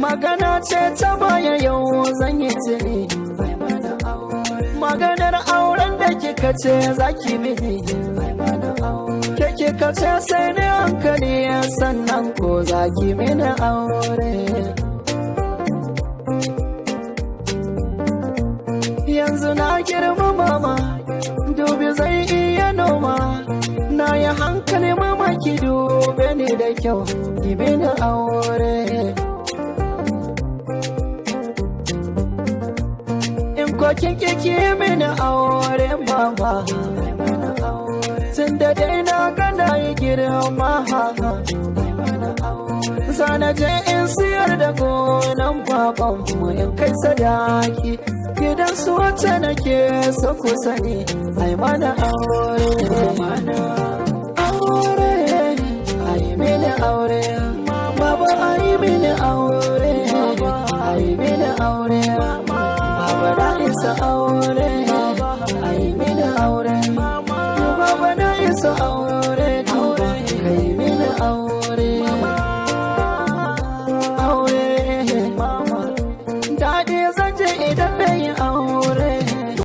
magana ce ta baya yau zan yi tuni. Maganar auren da kika ce zaki mini, ke kika ce sai ni hankali sannan ko zaki mini aure. Yanzu na girma mama, dubi zai iya noma, na yi hankali mama ki dube ni da kyau ki mini aure. Kin kiki mini aure mama, tun da dai na gana yi girma. Sana je in siyar da gonan babanmu in kai sadaki, gidan su wacce nake so ku sani ai mana aure. Aure, ai mini aure, baba ai mini aure, ai mini aure. Baba da isa aure.